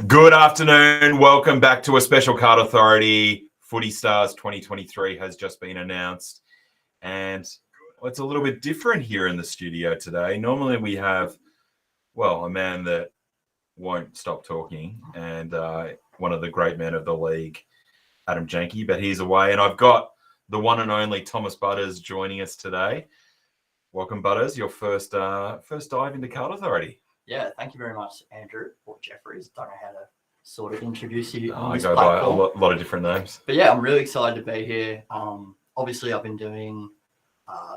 Good afternoon. Welcome back to a special card authority. Footy Stars 2023 has just been announced, and it's a little bit different here in the studio today. Normally we have, a man that won't stop talking and one of the great men of the league, Adam Janke, but he's away. And I've got the one and only Thomas Butters joining us today. Welcome, Butters. Your first dive into card authority. Yeah, thank you very much, Andrew or Jeffries. Don't know how to sort of introduce you on I this go platform. by a lot of different names. But yeah, I'm really excited to be here. Obviously, I've been doing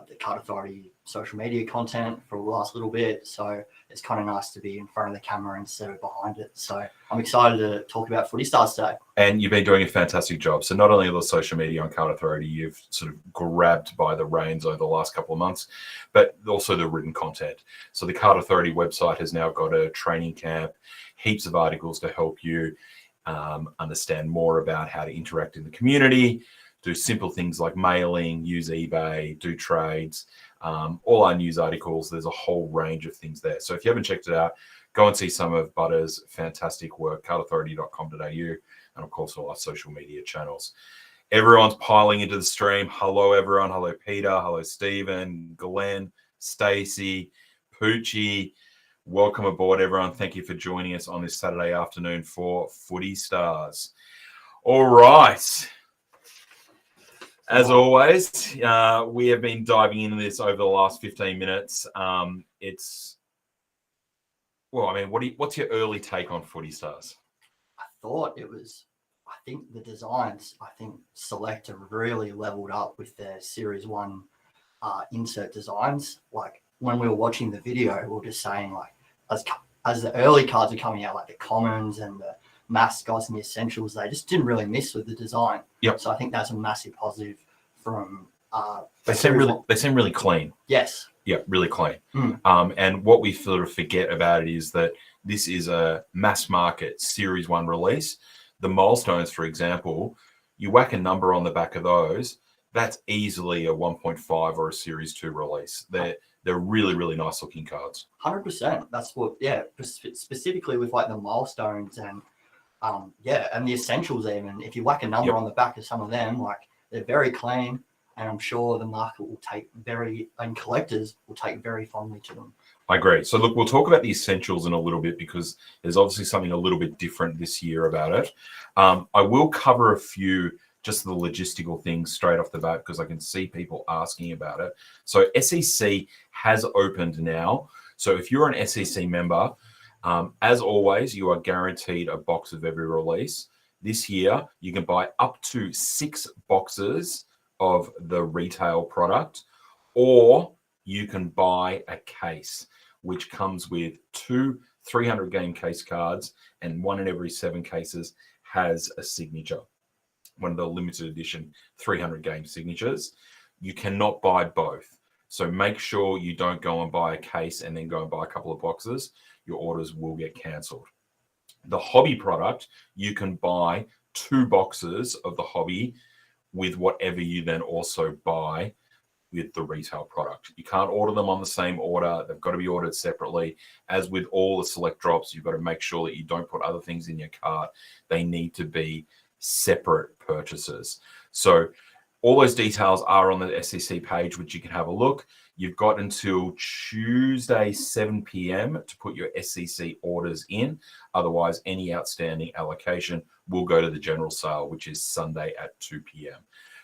the Card Authority social media content for the last little bit, so it's kind of nice to be in front of the camera instead of behind it. So I'm excited to talk about Footy Stars today. And you've been doing a fantastic job. So not only the social media on Card Authority, you've sort of grabbed by the reins over the last couple of months, but also the written content. So the Card Authority website has now got a training camp, heaps of articles to help you understand more about how to interact in the community, do simple things like mailing, use eBay, do trades, all our news articles. There's a whole range of things there. So if you haven't checked it out, go and see some of Butters' fantastic work, cardauthority.com.au, and of course all our social media channels. Everyone's piling into the stream. Hello, everyone. Hello, Peter. Hello, Stephen, Glenn, Stacey, Poochie. Welcome aboard, everyone. Thank you for joining us on this Saturday afternoon for Footy Stars. All right. As always, we have been diving into this over the last 15 minutes. What's your early take on Footy Stars? I think the designs, Select have really leveled up with their Series 1 insert designs. Like when we were watching the video, we were just saying like, as the early cards are coming out, like the commons and the mascots and the essentials, they just didn't really miss with the design. Yep. So I think that's a massive positive from. They seem really clean. Yes. Yeah, really clean. And what we sort of forget about it is that this is a mass market Series 1 release. The milestones, for example, you whack a number on the back of those, that's easily a 1.5 or a Series 2 release. They're really, really nice looking cards. 100%. That's what, specifically with like the milestones and and the essentials even. If you whack a number on the back of some of them, like they're very clean, and I'm sure the market will and collectors will take very fondly to them. I agree. So look, we'll talk about the essentials in a little bit because there's obviously something a little bit different this year about it. I will cover a few just the logistical things straight off the bat because I can see people asking about it. So SEC has opened now. So if you're an SEC member, as always, you are guaranteed a box of every release. This year, you can buy up to 6 boxes of the retail product, or you can buy a case, which comes with 2 300 game case cards, and 1 in every 7 cases has a signature. One of the limited edition 300 game signatures. You cannot buy both. So make sure you don't go and buy a case and then go and buy a couple of boxes. Your orders will get cancelled. The hobby product, you can buy 2 boxes of the hobby with whatever you then also buy with the retail product. You can't order them on the same order. They've got to be ordered separately. As with all the select drops, you've got to make sure that you don't put other things in your cart. They need to be separate purchases. So all those details are on the SEC page, which you can have a look. You've got until Tuesday, 7 p.m. to put your SEC orders in. Otherwise, any outstanding allocation will go to the general sale, which is Sunday at 2 p.m.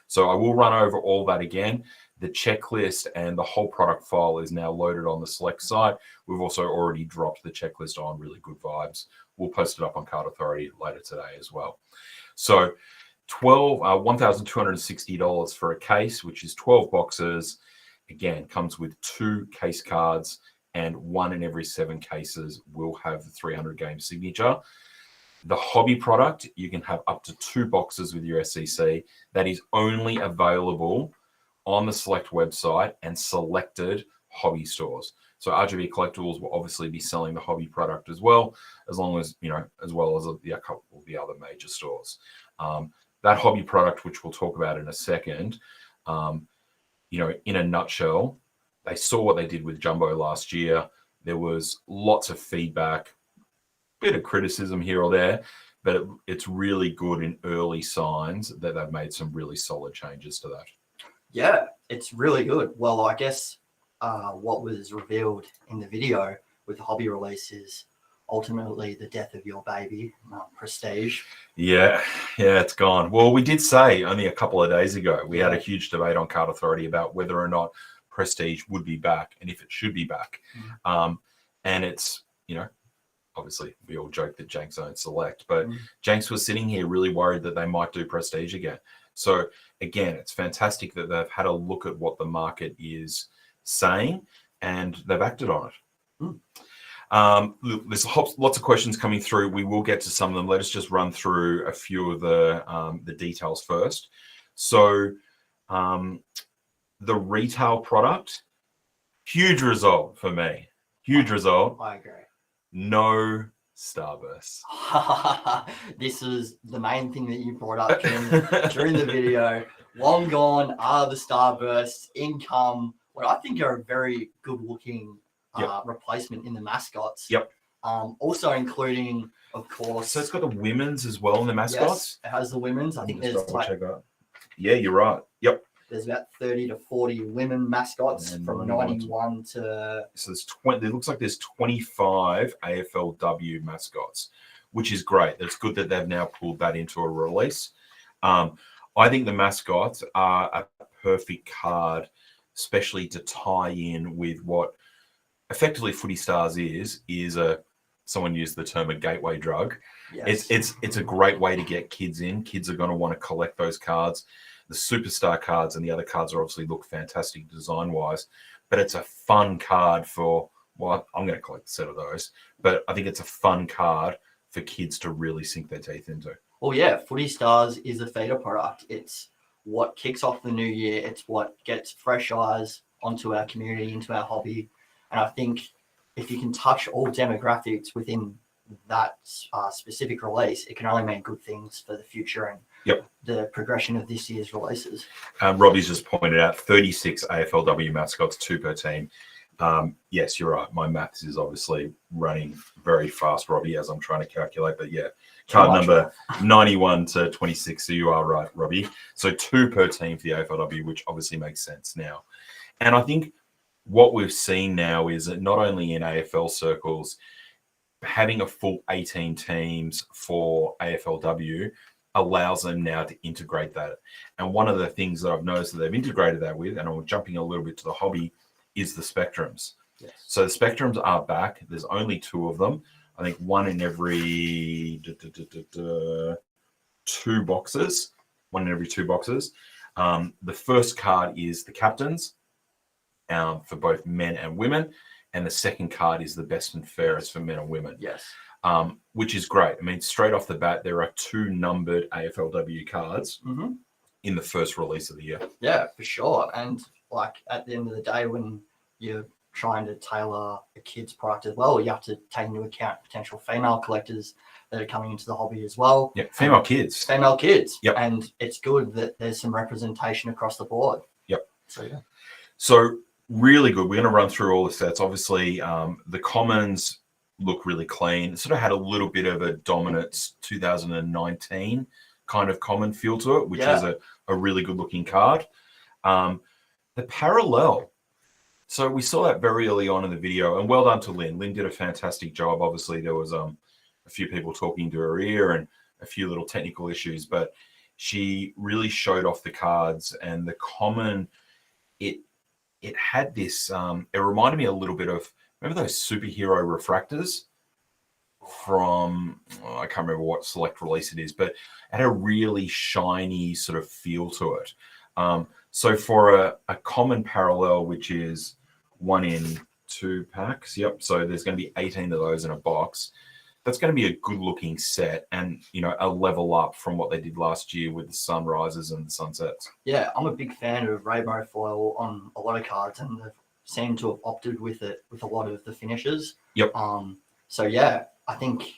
So I will run over all that again. The checklist and the whole product file is now loaded on the Select site. We've also already dropped the checklist on Really Good Vibes. We'll post it up on Card Authority later today as well. So $1,260 for a case, which is 12 boxes. Again, comes with 2 case cards, and 1 in every 7 cases will have the 300 game signature. The hobby product, you can have up to 2 boxes with your SEC. That is only available on the Select website and selected hobby stores. So RGB Collectibles will obviously be selling the hobby product as well, as well as a couple of the other major stores. That hobby product, which we'll talk about in a second, in a nutshell, they saw what they did with Jumbo last year. There was lots of feedback. bit of criticism here or there, but it's really good in early signs that they've made some really solid changes to that. Yeah, it's really good. Well, I guess what was revealed in the video with the hobby release is ultimately the death of your baby, Prestige. Yeah, it's gone. Well, we did say only a couple of days ago, we had a huge debate on Card Authority about whether or not Prestige would be back and if it should be back. And it's, obviously we all joke that Jenks don't select, but Jenks was sitting here really worried that they might do Prestige again. So again, it's fantastic that they've had a look at what the market is saying and they've acted on it. There's lots of questions coming through. We will get to some of them. Let us just run through a few of the details first. So the retail product, huge result for me. Huge result. I agree. No Starbursts. This is the main thing that you brought up during the video. Long gone are the Starbursts. Income, what I think are a very good looking replacement in the mascots. Yep. Also including, of course. So it's got the women's as well in the mascots. Yes, it has the women's. I think there's Yeah, you're right. Yep. There's about 30 to 40 women mascots from 91 to. So there's 20. It looks like there's 25 AFLW mascots, which is great. It's good that they've now pulled that into a release. I think the mascots are a perfect card, especially to tie in with what effectively Footy Stars is someone used the term a gateway drug. Yes. It's a great way to get kids in. Kids are going to want to collect those cards. The superstar cards and the other cards are obviously look fantastic design wise, but it's a fun card for, well, I'm going to collect a set of those, but I think it's a fun card for kids to really sink their teeth into. Well, yeah, Footy Stars is a feeder product. It's what kicks off the new year. It's what gets fresh eyes onto our community, into our hobby. And I think if you can touch all demographics within that specific release, it can only mean good things for the future and the progression of this year's releases. Robbie's just pointed out 36 AFLW mascots, 2 per team. Yes, you're right. My maths is obviously running very fast, Robbie, as I'm trying to calculate. But yeah, card number 91 to 26. So you are right, Robbie. So 2 per team for the AFLW, which obviously makes sense now. And I think what we've seen now is that not only in AFL circles, having a full 18 teams for AFLW allows them now to integrate that. And one of the things that I've noticed that they've integrated that with, and I'm jumping a little bit to the hobby, is the Spectrums. Yes. So the Spectrums are back. There's only 2 of them. I think one in every 2 boxes. One in every 2 boxes. The first card is the captains for both men and women. And the second card is the best and fairest for men and women. Yes. Which is great. I mean, straight off the bat, there are 2 numbered AFLW cards in the first release of the year. Yeah, for sure. And like at the end of the day, when you're trying to tailor a kid's product as well, you have to take into account potential female collectors that are coming into the hobby as well. Yeah, female kids. Female kids. Yep. And it's good that there's some representation across the board. Yep. So, yeah. So really good. We're going to run through all the sets. Obviously, the commons look really clean. It sort of had a little bit of a Dominance 2019 kind of common feel to it, which is a really good looking card. The parallel. So we saw that very early on in the video, and well done to Lynn. Lynn did a fantastic job. Obviously, there was a few people talking to her ear and a few little technical issues, but she really showed off the cards and the common. It had this. It reminded me a little bit of, remember those superhero refractors from, I can't remember what select release it is, but it had a really shiny sort of feel to it. So for a common parallel, which is 1 in 2 packs, so there's going to be 18 of those in a box. That's going to be a good looking set and, a level up from what they did last year with the sunrises and the sunsets. Yeah, I'm a big fan of rainbow foil on a lot of cards, and they've seemed to have opted with it with a lot of the finishes. Yep. So yeah, I think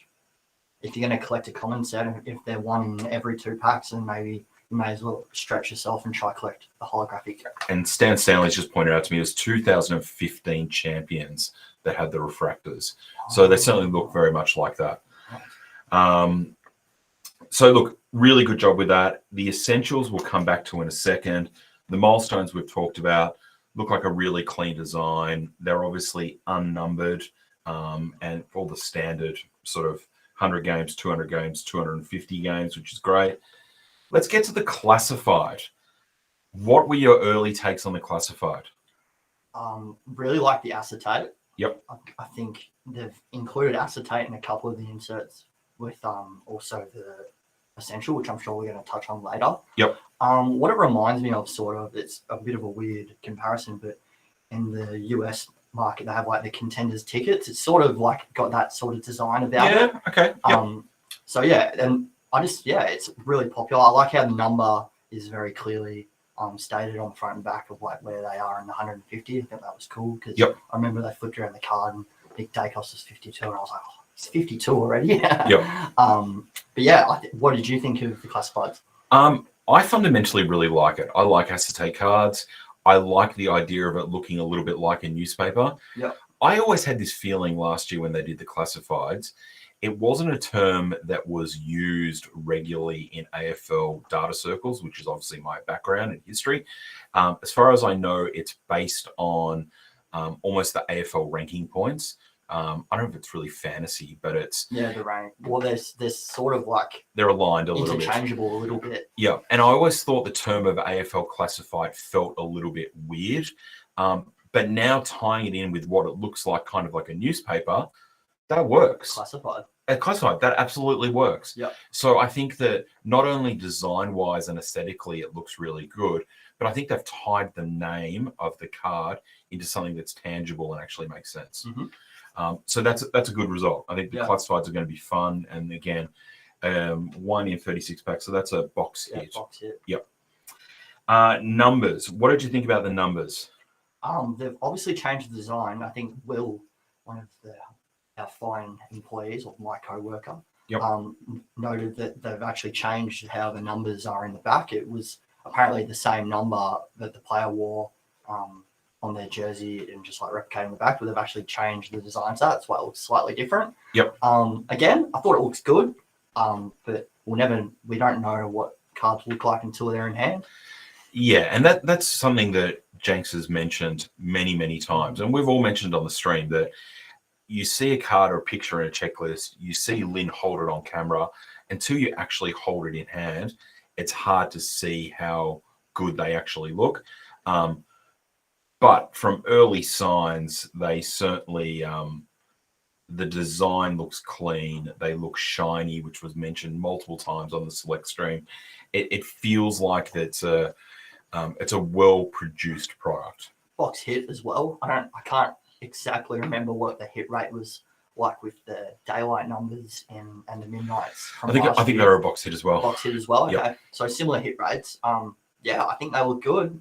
if you're going to collect a common set, if they're 1 in every 2 packs, then maybe you may as well stretch yourself and try collect the holographic. And Stan Stanley's just pointed out to me there's 2015 champions that had the refractors. So they certainly look very much like that. So look, really good job with that. The essentials we'll come back to in a second. The milestones we've talked about look like a really clean design. They're obviously unnumbered, and all the standard sort of 100 games, 200 games, 250 games, which is great. Let's get to the classified. What were your early takes on the classified? Really like the acetate. Yep. I think they've included acetate in a couple of the inserts with also the essential, which I'm sure we're going to touch on later. Yep. What it reminds me of, sort of, it's a bit of a weird comparison, but in the US market, they have like the contenders tickets. It's sort of like got that sort of design about it. Yeah. Okay. Yep. So yeah, and it's really popular. I like how the number is very clearly stated on the front and back of like where they are in the 150. I think that was cool because I remember they flipped around the card and Nick Dacos was 52, and I was like, oh, it's 52 already. But yeah, what did you think of the classifieds? I fundamentally really like it. I like acetate cards. I like the idea of it looking a little bit like a newspaper. Yep. I always had this feeling last year when they did the classifieds, it wasn't a term that was used regularly in AFL data circles, which is obviously my background and history. As far as I know, it's based on almost the AFL ranking points. I don't know if it's really fantasy, but it's the rank. Well, there's sort of like they're aligned a little bit, interchangeable a little bit. Yeah, and I always thought the term of AFL classified felt a little bit weird, but now tying it in with what it looks like, kind of like a newspaper, that works. Classified. Classified, that absolutely works. Yeah. So I think that not only design-wise and aesthetically it looks really good, but I think they've tied the name of the card into something that's tangible and actually makes sense. Mm-hmm. So that's a good result. I think the classifieds are going to be fun, and again, 1 in 36 packs, so that's a box hit. Box hit. Yep. Numbers. What did you think about the numbers? They've obviously changed the design. I think Will, one of our fine employees, or my co-worker, noted that they've actually changed how the numbers are in the back. It was apparently the same number that the player wore on their jersey and just like replicating the back, but they've actually changed the design, so that's why it looks slightly different. Yep. Again, I thought it looks good, but we don't know what cards look like until they're in hand. Yeah, and that's something that Jenks has mentioned many, many times, and we've all mentioned on the stream that you see a card or a picture in a checklist, you see Lynn hold it on camera, until you actually hold it in hand, it's hard to see how good they actually look. But from early signs, they certainly, the design looks clean. They look shiny, which was mentioned multiple times on the select stream. It feels like it's a well-produced product. Box hit as well. I can't exactly remember what the hit rate was like with the daylight numbers and the midnights. I think they're a box hit as well. Box hit as well. Okay, yep. So similar hit rates. I think they look good.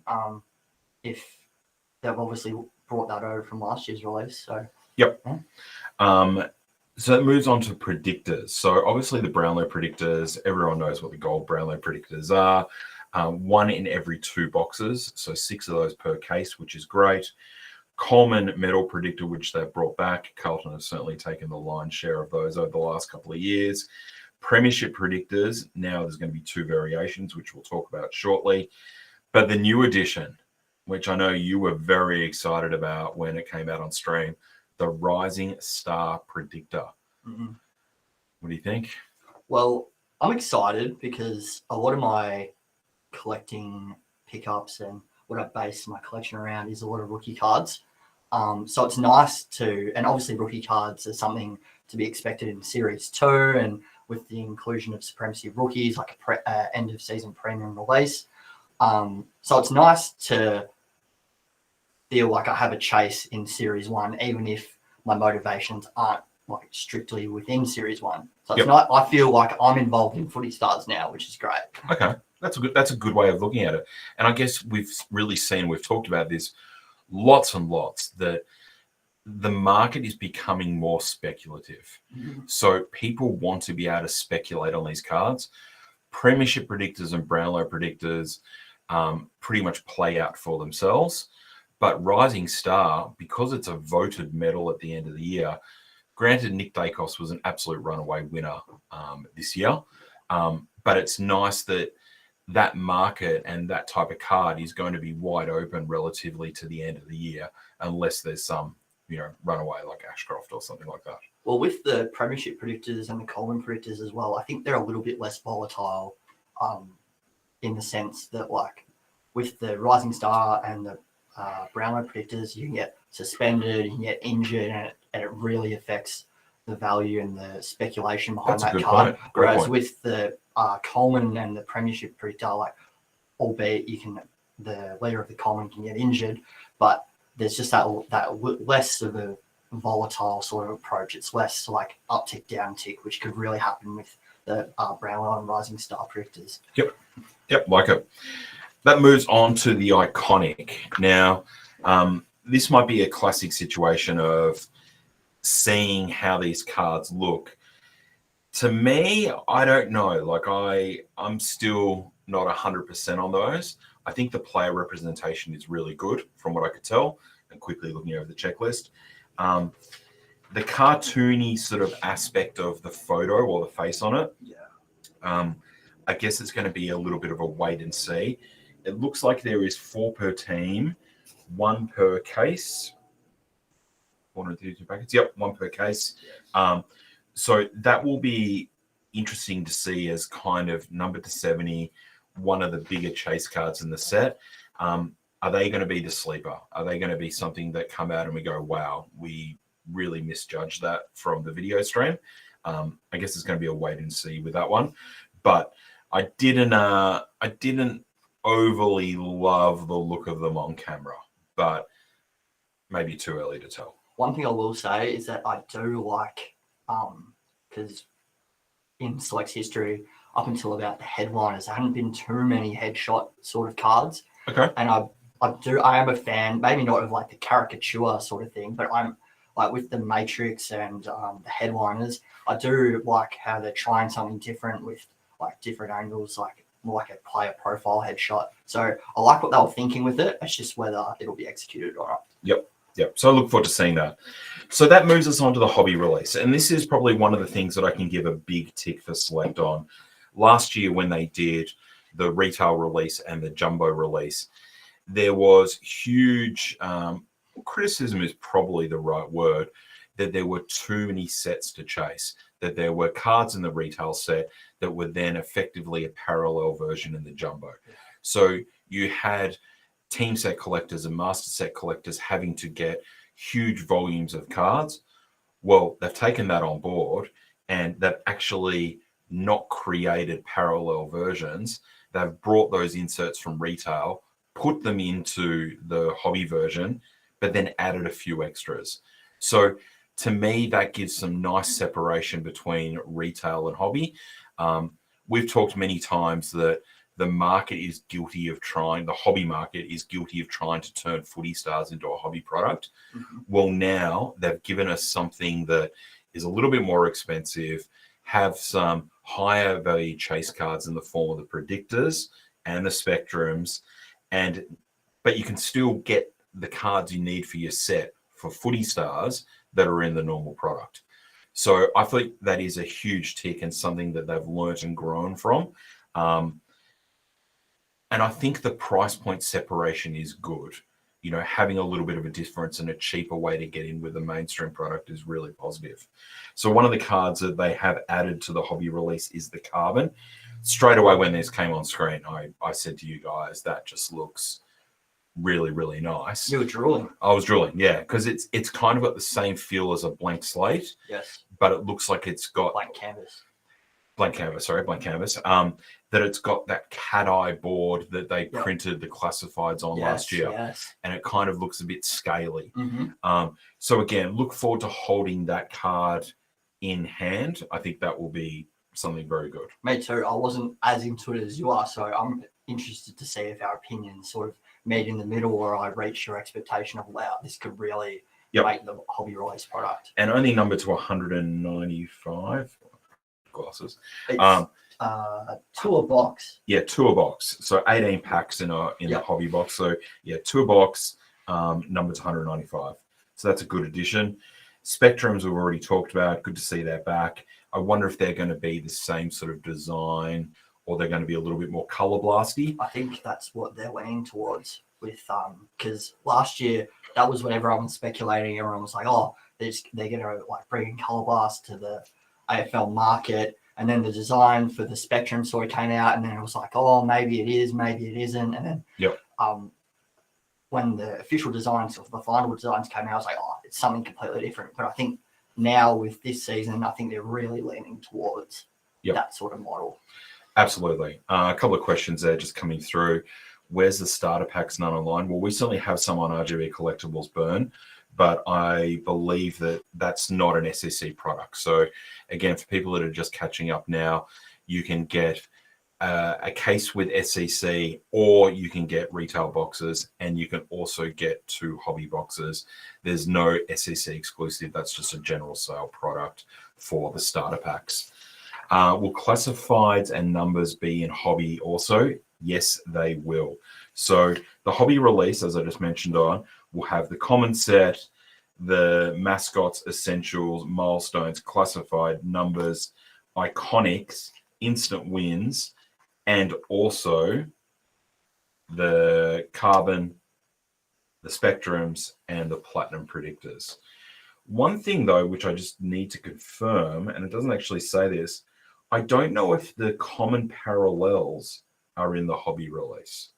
If they've obviously brought that over from last year's release. So yep. Yeah. So it moves on to predictors. So obviously the Brownlow predictors, everyone knows what the gold Brownlow predictors are. 1 in every 2 boxes, so 6 of those per case, which is great. Coleman medal predictor, which they've brought back. Carlton has certainly taken the lion's share of those over the last couple of years. Premiership predictors, now there's going to be 2 variations, which we'll talk about shortly. But the new edition, which I know you were very excited about when it came out on stream, the Rising Star Predictor. Mm-hmm. What do you think? Well, I'm excited because a lot of my collecting pickups and what I base my collection around is a lot of rookie cards. So it's nice to, and obviously rookie cards are something to be expected in Series 2, and with the inclusion of Supremacy of Rookies, like a end of season premium release. So it's nice to feel like I have a chase in Series 1, even if my motivations aren't like strictly within Series 1. So it's not, I feel like I'm involved in Footy Stars now, which is great. Okay. That's a good way of looking at it. And I guess we've really seen, we've talked about this lots and lots, that the market is becoming more speculative. Mm-hmm. So people want to be able to speculate on these cards. Premiership predictors and Brownlow predictors pretty much play out for themselves. But Rising Star, because it's a voted medal at the end of the year, Granted, Nick Dacos was an absolute runaway winner this year, but it's nice that that market and that type of card is going to be wide open relatively to the end of the year, unless there's some, runaway like Ashcroft or something like that. Well, with the Premiership Predictors and the Coleman Predictors as well, I think they're a little bit less volatile in the sense that, like, with the Rising Star and the Brownlow Predictors, you can get suspended, you can get injured, and it really affects the value and the speculation behind that card. Whereas with the Coleman and the Premiership Predictor, like, albeit the leader of the Coleman can get injured, but there's just that less of a volatile sort of approach. It's less like uptick, downtick, which could really happen with the Brownlow and Rising Star Predictors. Yep, like it. That moves on to the Iconic. Now, this might be a classic situation of seeing how these cards look. To me, I don't know. Like, I'm still not 100% on those. I think the player representation is really good from what I could tell, and quickly looking over the checklist. The cartoony sort of aspect of the photo or the face on it, I guess it's going to be a little bit of a wait and see. It looks like there is 4 per team, 1 per case. 432 packets. Yep, 1 per case. So that will be interesting to see as kind of number to 70, one of the bigger chase cards in the set. Are they going to be the sleeper? Are they going to be something that come out and we go, wow, we really misjudged that from the video stream? I guess it's going to be a wait and see with that one. But I didn't overly love the look of them on camera, but maybe too early to tell. One thing I will say is that I do like, because in Select's history, up until about the headliners, there hadn't been too many headshot sort of cards. Okay. And I am a fan, maybe not of like the caricature sort of thing, but I'm like with the Matrix and the headliners, I do like how they're trying something different with like different angles, like more like a player profile headshot. So I like what they were thinking with it. It's just whether it'll be executed or not. Yep. So I look forward to seeing that. So that moves us on to the hobby release. And this is probably one of the things that I can give a big tick for Select on. Last year when they did the retail release and the jumbo release, there was huge criticism is probably the right word, that there were too many sets to chase, that there were cards in the retail set that were then effectively a parallel version in the jumbo. So you had team set collectors and master set collectors having to get huge volumes of cards. Well, they've taken that on board and they've actually not created parallel versions. They've brought those inserts from retail, put them into the hobby version, but then added a few extras. So to me, that gives some nice separation between retail and hobby. We've talked many times that the market is guilty of the hobby market is guilty of trying to turn Footy Stars into a hobby product. Mm-hmm. Well, now they've given us something that is a little bit more expensive, have some higher value chase cards in the form of the Predictors and the Spectrums, but you can still get the cards you need for your set for Footy Stars that are in the normal product. So I think that is a huge tick and something that they've learnt and grown from. And I think the price point separation is good. Having a little bit of a difference and a cheaper way to get in with the mainstream product is really positive. So one of the cards that they have added to the hobby release is the Carbon. Straight away when this came on screen, I said to you guys, that just looks really, really nice. You were drooling. I was drooling, yeah, because it's kind of got the same feel as a blank slate. Yes. But it looks like it's got blank canvas. That it's got that cat eye board that they printed the classifieds on last year. Yes. And it kind of looks a bit scaly. Mm-hmm. So again, look forward to holding that card in hand. I think that will be something very good. Me too. I wasn't as into it as you are, so I'm interested to see if our opinions sort of meet in the middle, or I reach your expectation of, wow, this could really make the hobby release product. And only number to 195 glasses. It's, tour box. Yeah, tour box. So 18 packs in the hobby box. So yeah, tour box, number to 195. So that's a good addition. Spectrums we've already talked about. Good to see they're back. I wonder if they're going to be the same sort of design, or they're going to be a little bit more colorblasty. I think that's what they're leaning towards with because last year that was when everyone was speculating. Everyone was like, "Oh, they're going to like bring in Colourblast to the AFL market," and then the design for the Spectrum sort of came out, and then it was like, "Oh, maybe it is, maybe it isn't," and then when the official designs or the final designs came out, I was like, "Oh, it's something completely different." But I think now with this season, I think they're really leaning towards that sort of model. Absolutely. A couple of questions there just coming through. Where's the starter packs none online? Well, we certainly have some on RGB Collectibles Burn, but I believe that that's not an SEC product. So again, for people that are just catching up now, you can get a case with SEC, or you can get retail boxes, and you can also get 2 hobby boxes. There's no SEC exclusive. That's just a general sale product for the starter packs. Will classifieds and numbers be in hobby also? Yes, they will. So the hobby release, as I just mentioned on, will have the common set, the mascots, essentials, milestones, classified, numbers, iconics, instant wins, and also the carbon, the spectrums, and the platinum predictors. One thing though, which I just need to confirm, and it doesn't actually say this, I don't know if the common parallels are in the hobby release.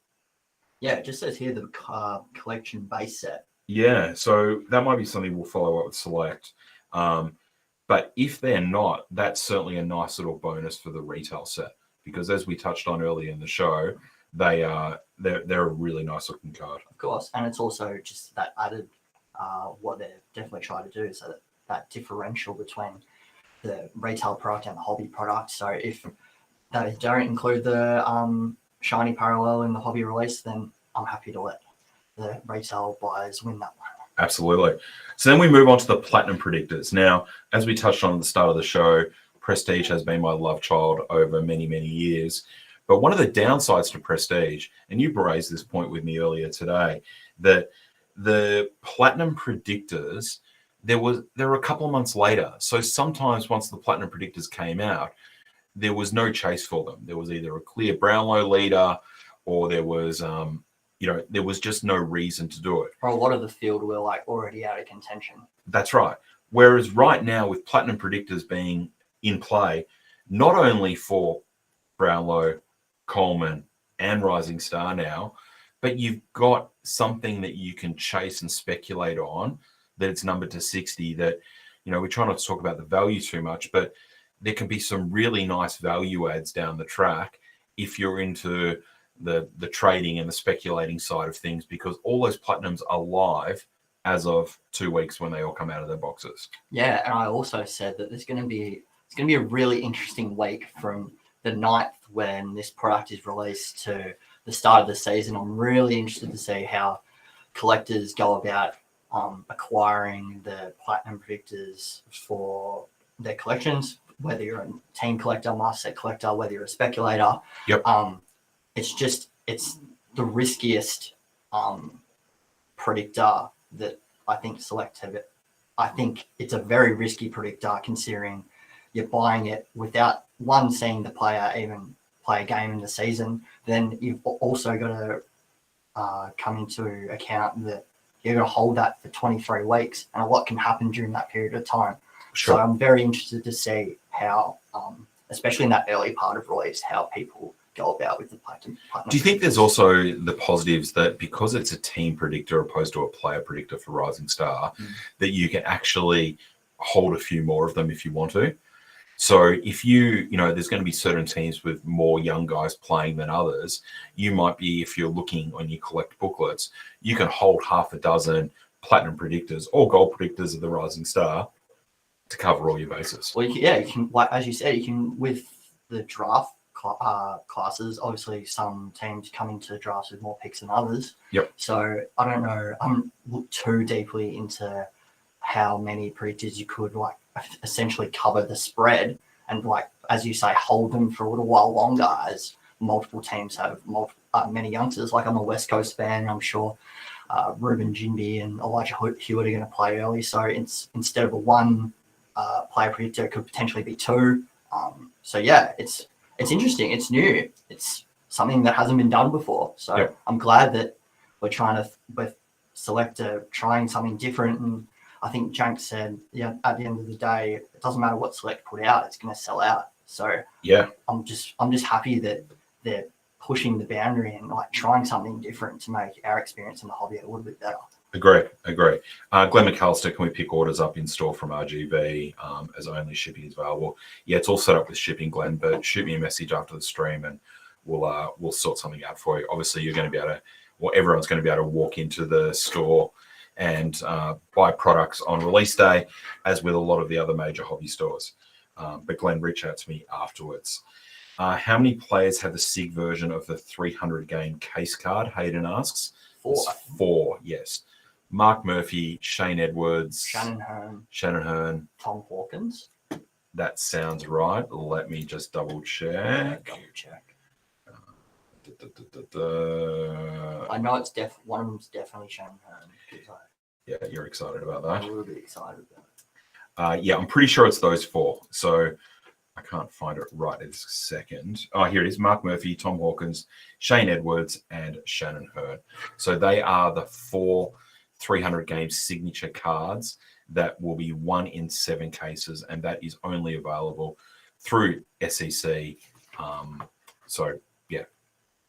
Yeah, it just says here the collection base set. Yeah, so that might be something we'll follow up with Select. But if they're not, that's certainly a nice little bonus for the retail set, because as we touched on earlier in the show, they're a really nice looking card. Of course, and it's also just that added what they're definitely trying to do is that differential between the retail product and the hobby product. So if they don't include the shiny parallel in the hobby release, then I'm happy to let the retail buyers win that one. Absolutely. So then we move on to the platinum predictors. Now, as we touched on at the start of the show, Prestige has been my love child over many, many years. But one of the downsides to Prestige, and you raised this point with me earlier today, that the platinum predictors, they were a couple of months later. So sometimes once the platinum predictors came out, there was no chase for them. There was either a clear Brownlow leader, or there was there was just no reason to do it. Or a lot of the field were like already out of contention. That's right. Whereas right now, with platinum predictors being in play, not only for Brownlow, Coleman, and Rising Star now, but you've got something that you can chase and speculate on, that it's numbered to 60, that, we try not to talk about the value too much, but there can be some really nice value adds down the track if you're into the trading and the speculating side of things, because all those platinums are live as of 2 weeks when they all come out of their boxes. Yeah, and I also said that it's going to be a really interesting week from the 9th when this product is released to the start of the season. I'm really interested to see how collectors go about acquiring the platinum predictors for their collections, whether you're a team collector, master set collector, whether you're a speculator. Yep. It's the riskiest predictor that I think Select have it. I think it's a very risky predictor, considering you're buying it without seeing the player even play a game in the season. Then you've also got to come into account that you're going to hold that for 23 weeks, and a lot can happen during that period of time. Sure. So I'm very interested to see how, especially in that early part of release, how people go about with the platinum. Do you think there's also the positives that because it's a team predictor opposed to a player predictor for Rising Star, that you can actually hold a few more of them if you want to? So if there's going to be certain teams with more young guys playing than others, you might be, if you're looking on your collect booklets, you can hold half a dozen platinum predictors or gold predictors of the Rising Star to cover all your bases. Well, you can, like, as you said, you can, with the draft classes, obviously some teams come into drafts with more picks than others. Yep. So I don't know, I haven't looked too deeply into how many predictors you could essentially cover the spread and, as you say, hold them for a little while longer, as multiple teams have many youngsters. I'm a West Coast fan. I'm sure Ruben Jinby and Elijah Hewitt are going to play early. So it's instead of a one player predictor, it could potentially be two. So yeah, it's interesting. It's new. It's something that hasn't been done before. So Yep. I'm glad that with Selector trying something different. And I think Jank said, yeah, at the end of the day, it doesn't matter what Select put out, it's going to sell out. So yeah, I'm just happy that they're pushing the boundary and like trying something different to make our experience in the hobby a little bit better. agree. Glenn McAllister, can we pick orders up in store from RGV as only shipping is available? Yeah, it's all set up with shipping, Glenn, but shoot me a message after the stream and we'll sort something out for you. Obviously, you're going to be able to, well, everyone's going to be able to walk into the store and buy products on release day, as with a lot of the other major hobby stores. But Glenn, reach out to me afterwards. How many players have the SIG version of the 300 game case card? Hayden asks. 4. It's 4, yes. Mark Murphy, Shane Edwards, Shannon Hearn, Tom Hawkins. That sounds right. Let me just double check. I know it's one of them's definitely Shannon Hearn. Yeah, you're excited about that. I'm a little bit excited about it. Yeah, I'm pretty sure it's those 4. So I can't find it right this second. Oh, here it is. Mark Murphy, Tom Hawkins, Shane Edwards, and Shannon Hearn. So they are the 4 300 game signature cards that will be 1 in 7 cases, and that is only available through SEC. So yeah,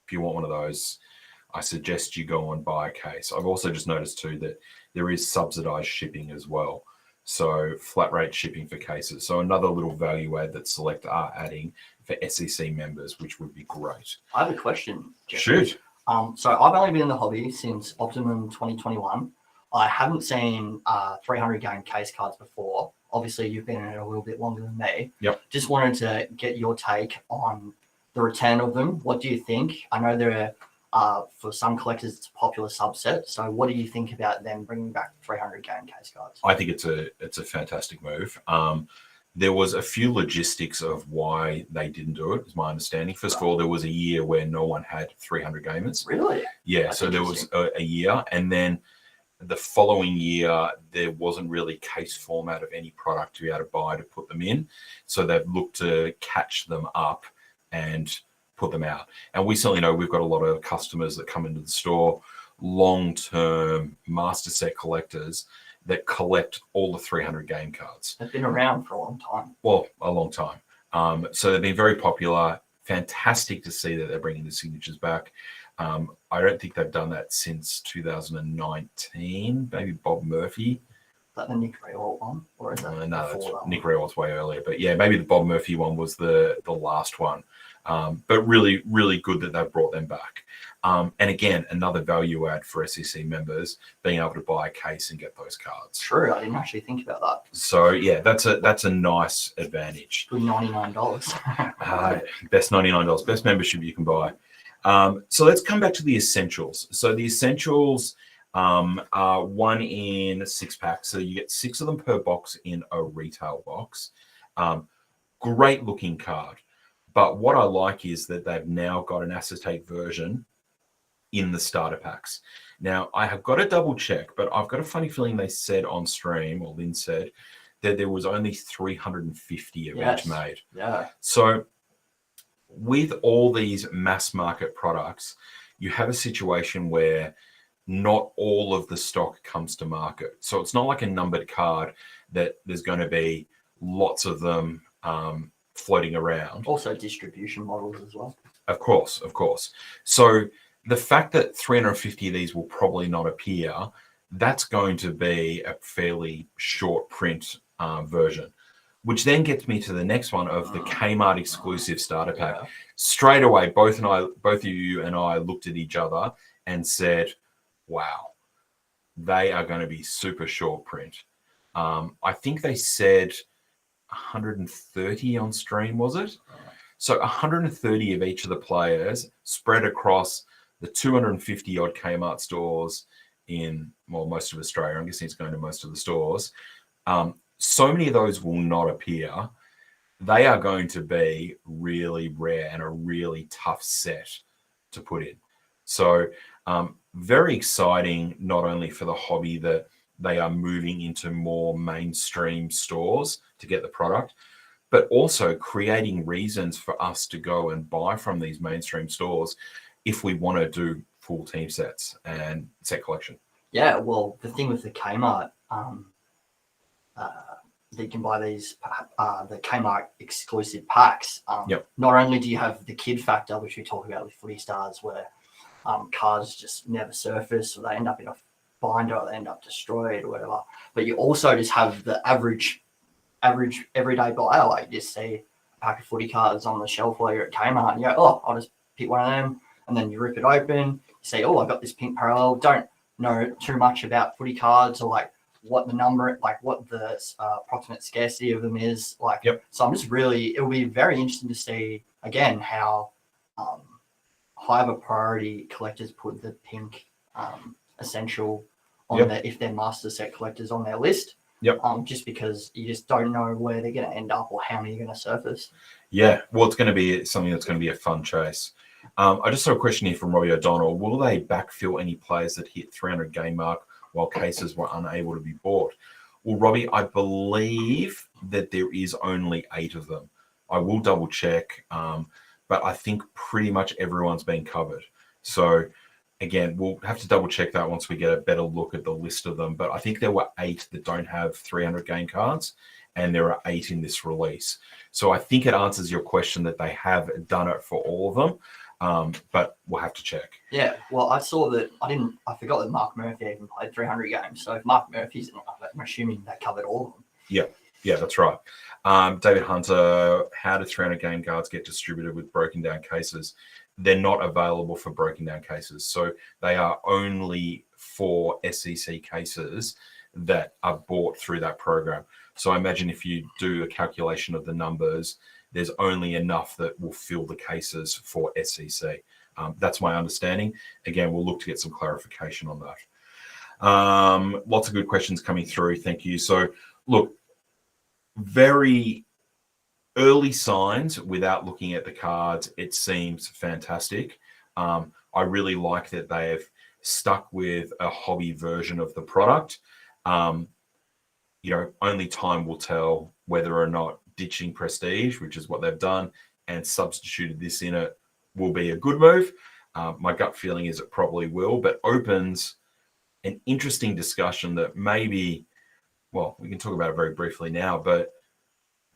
if you want one of those, I suggest you go and buy a case. I've also just noticed too that there is subsidized shipping as well. So flat rate shipping for cases. So another little value add that Select are adding for SEC members, which would be great. I have a question, Jeff. Shoot. So I've only been in the hobby since Optimum 2021. I haven't seen 300 game case cards before. Obviously, you've been in it a little bit longer than me. Yep. Just wanted to get your take on the return of them. What do you think? I know there are, for some collectors, it's a popular subset. So what do you think about them bringing back 300 game case cards? I think it's a fantastic move. There was a few logistics of why they didn't do it, is my understanding. First of all, there was a year where no one had 300 gamers. Really? Yeah, That's so there was a year. And then the following year, there wasn't really case format of any product to be able to buy to put them in. So they've looked to catch them up and put them out. And we certainly know we've got a lot of customers that come into the store, long-term master set collectors that collect all the 300 game cards. They've been around for a long time. Well, a long time. So they've been very popular. Fantastic to see that they're bringing the signatures back. I don't think they've done that since 2019. Maybe Bob Murphy. Is that the Nick Raywalt one? Or is that No, that's that Nick Raywalt's way earlier. But yeah, maybe the Bob Murphy one was the last one. But really, really good that they've brought them back. And again, another value add for SEC members, being able to buy a case and get those cards. True, I didn't actually think about that. So yeah, that's a nice advantage. Good $99. Best $99, best membership you can buy. So let's come back to the essentials. So the essentials are 1 in 6 packs. So you get 6 of them per box in a retail box. Great looking card. But what I like is that they've now got an acetate version in the starter packs. Now, I have got to double check, but I've got a funny feeling they said on stream, or Lynn said, that there was only 350 of each made. Yeah. So with all these mass market products, you have a situation where not all of the stock comes to market. So it's not like a numbered card that there's going to be lots of them floating around. Also distribution models as well. Of course. So the fact that 350 of these will probably not appear, that's going to be a fairly short print version, which then gets me to the next one of the Kmart exclusive starter pack. Yeah. Straight away, both of you and I looked at each other and said, wow, they are going to be super short print. I think they said 130 on stream, was it? So 130 of each of the players spread across the 250 odd Kmart stores in, well, most of Australia. I'm guessing it's going to most of the stores. So many of those will not appear. They are going to be really rare and a really tough set to put in. So very exciting, not only for the hobby that they are moving into more mainstream stores to get the product, but also creating reasons for us to go and buy from these mainstream stores if we want to do full team sets and set collection. Yeah, well, the thing with the Kmart, that you can buy these the Kmart exclusive packs. Yep. Not only do you have the kid factor, which we talk about with Footy Stars, where cards just never surface, or they end up in a binder, or they end up destroyed, or whatever. But you also just have the average everyday buyer. Like, you just see a pack of footy cards on the shelf while you're at Kmart, and you go, "Oh, I'll just pick one of them," and then you rip it open. You say, "Oh, I got this pink parallel." Don't know too much about footy cards, or like what the number, like what the approximate scarcity of them is. Like, So I'm just really, it'll be very interesting to see again how high of a priority collectors put the pink essential on their, if they're master set collectors, on their list. Just because you just don't know where they're going to end up or how many are going to surface. Yeah, well, it's going to be something that's going to be a fun chase. I just saw a question here from Robbie O'Donnell. Will they backfill any players that hit 300 game mark while cases were unable to be bought? Well, Robbie, I believe that there is only 8 of them. I will double check, but I think pretty much everyone's been covered. So again, we'll have to double check that once we get a better look at the list of them. But I think there were 8 that don't have 300 game cards, and there are 8 in this release. So I think it answers your question that they have done it for all of them. But we'll have to check. Yeah, well, I saw that. I forgot that Mark Murphy even played 300 games. So if Mark Murphy's, I'm assuming they covered all of them. Yeah, that's right. David Hunter, how do 300 game cards get distributed with broken down cases? They're not available for broken down cases. So they are only for SEC cases that are bought through that program. So I imagine if you do a calculation of the numbers, there's only enough that will fill the cases for SEC. That's my understanding. Again, we'll look to get some clarification on that. Lots of good questions coming through. Thank you. So look, very early signs without looking at the cards. It seems fantastic. I really like that they have stuck with a hobby version of the product. Only time will tell whether or not ditching Prestige, which is what they've done, and substituted this in it will be a good move. My gut feeling is it probably will, but opens an interesting discussion that maybe, well, we can talk about it very briefly now, but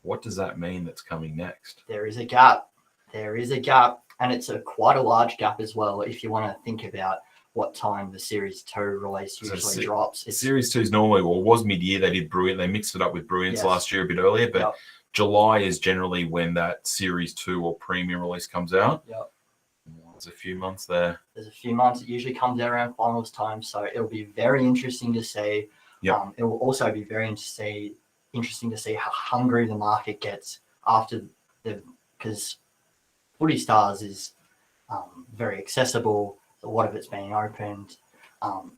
what does that mean that's coming next? There is a gap. And it's quite a large gap as well, if you want to think about what time the Series 2 release usually drops. Series 2 is normally, or was mid-year. They did Brilliant. They mixed it up with Brilliance last year a bit earlier, but July is generally when that Series 2 or premium release comes out. There's a few months there. There's a few months. It usually comes out around finals time, so it'll be very interesting to see. It will also be very interesting to see how hungry the market gets after because Footy Stars is very accessible. A lot of it's being opened.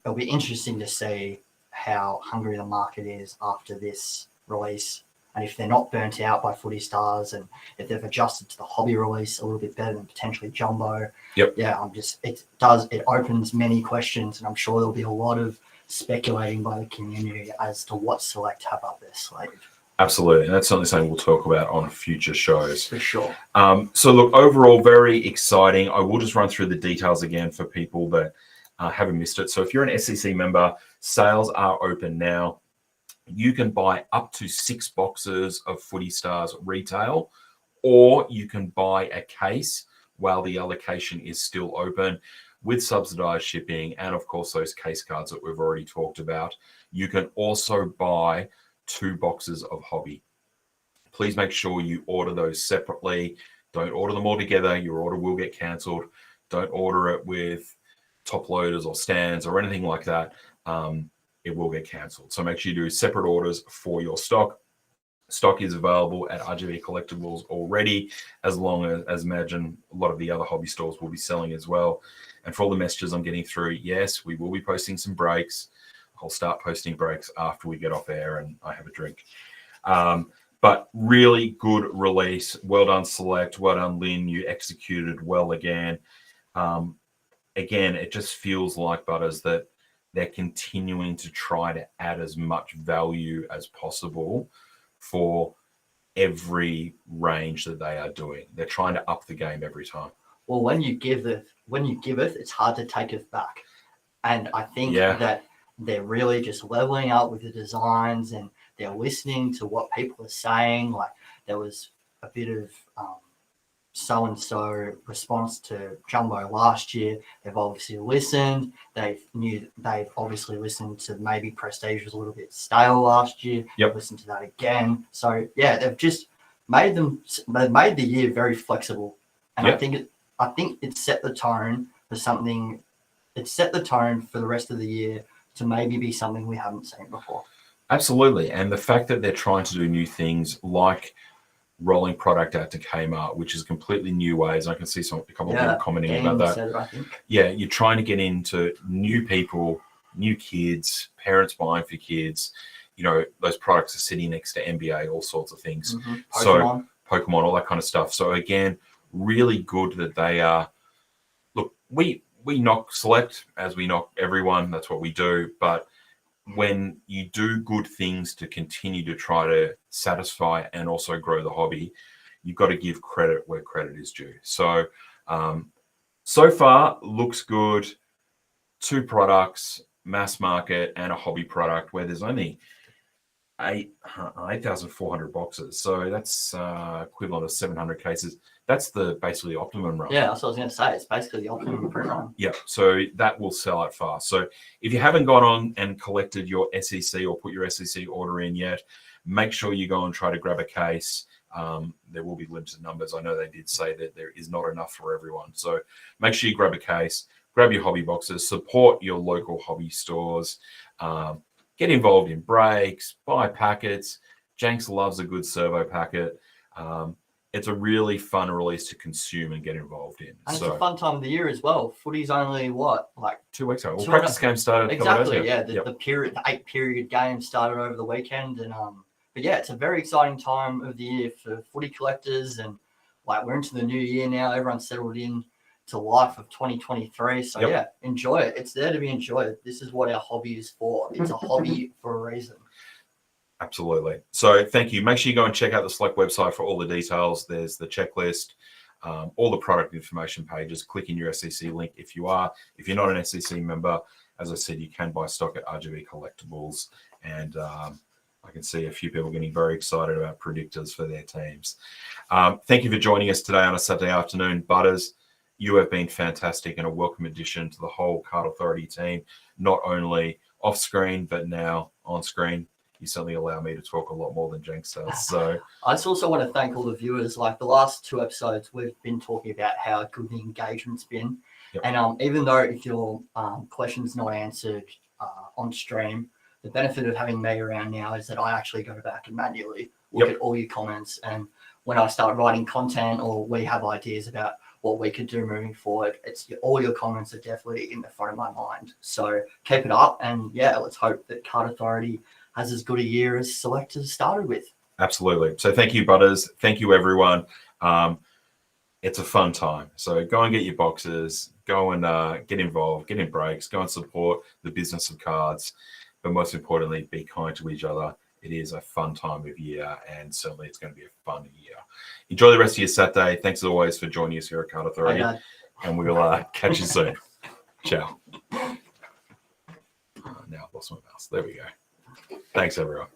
It'll be interesting to see how hungry the market is after this release, and if they're not burnt out by Footy Stars, and if they've adjusted to the hobby release a little bit better than potentially Jumbo. It opens many questions, and I'm sure there'll be a lot of speculating by the community as to what Select have up their slate. Absolutely, and that's something we'll talk about on future shows. For sure. So look, overall, very exciting. I will just run through the details again for people that haven't missed it. So if you're an SEC member, sales are open now. You can buy up to 6 boxes of Footy Stars retail, or you can buy a case while the allocation is still open with subsidized shipping, and of course those case cards that we've already talked about. You can also buy 2 boxes of hobby. Please make sure you order those separately. Don't order them all together. Your order will get cancelled. Don't order it with top loaders or stands or anything like that. It will get cancelled. So make sure you do separate orders for your stock. Stock is available at RGB Collectibles already, as long as imagine a lot of the other hobby stores will be selling as well. And for all the messages I'm getting through, yes, we will be posting some breaks. I'll start posting breaks after we get off air and I have a drink. But really good release. Well done, Select. Well done, Lynn. You executed well again. again, it just feels like, Butters, that they're continuing to try to add as much value as possible for every range that they are doing. They're trying to up the game every time. Well, when you give it, it's hard to take it back. And I think that they're really just leveling up with the designs, and they're listening to what people are saying. Like, there was a bit of so-and-so response to Jumbo last year. They've obviously listened. They've obviously listened to maybe Prestige was a little bit stale last year. Yep. Listened to that again. So yeah, they've just made the year very flexible. And I think it set the tone for something. It set the tone for the rest of the year to maybe be something we haven't seen before. Absolutely. And the fact that they're trying to do new things like rolling product out to Kmart, which is completely new ways. I can see a couple of people commenting about that. Said it, I think. Yeah, you're trying to get into new people, new kids, parents buying for kids. You know, those products are sitting next to NBA, all sorts of things. Pokemon. Pokemon, all that kind of stuff. So again, really good that they are. Look, we knock Select as we knock everyone. That's what we do. But when you do good things to continue to try to satisfy and also grow the hobby, you've got to give credit where credit is due. So, so far looks good. 2 products, mass market and a hobby product, where there's only 8,400 boxes. So that's equivalent of 700 cases. That's basically the optimum run. Yeah, that's what I was going to say. It's basically the optimum print run. Yeah, so that will sell out fast. So if you haven't gone on and collected your SEC or put your SEC order in yet, make sure you go and try to grab a case. There will be limited numbers. I know they did say that there is not enough for everyone. So make sure you grab a case, grab your hobby boxes, support your local hobby stores, get involved in breaks, buy packets. Jenks loves a good servo packet. It's a really fun release to consume and get involved in. And it's a fun time of the year as well. Footy's only like 2 weeks ago. Well, practice game started. Exactly. Yeah, the 8-period game started over the weekend, and but yeah, it's a very exciting time of the year for footy collectors, and like we're into the new year now. Everyone's settled in to life of 2023. So yeah, enjoy it. It's there to be enjoyed. This is what our hobby is for. It's a hobby for a reason. Absolutely. So thank you. Make sure you go and check out the Select website for all the details. There's the checklist, all the product information pages. Click in your SEC link if you are. If you're not an SEC member, as I said, you can buy stock at RGB Collectibles. And I can see a few people getting very excited about predictors for their teams. Thank you for joining us today on a Saturday afternoon. Butters, you have been fantastic and a welcome addition to the whole Card Authority team, not only off screen, but now on screen. You certainly allow me to talk a lot more than Jenks does. So I just also want to thank all the viewers. Like the last 2 episodes, we've been talking about how good the engagement's been. Yep. And even though if your question's not answered on stream, the benefit of having me around now is that I actually go back and manually look at all your comments. And when I start writing content or we have ideas about what we could do moving forward, all your comments are definitely in the front of my mind. So keep it up. And yeah, let's hope that Card Authority has as good a year as Select has started with. Absolutely. So thank you, Butters. Thank you, everyone. It's a fun time. So go and get your boxes, go and get involved, get in breaks, go and support the business of cards. But most importantly, be kind to each other. It is a fun time of year, and certainly it's going to be a fun year. Enjoy the rest of your Saturday. Thanks as always for joining us here at Card Authority. And we'll catch you soon. Ciao. Now I've lost my mouse. There we go. Thanks, everyone.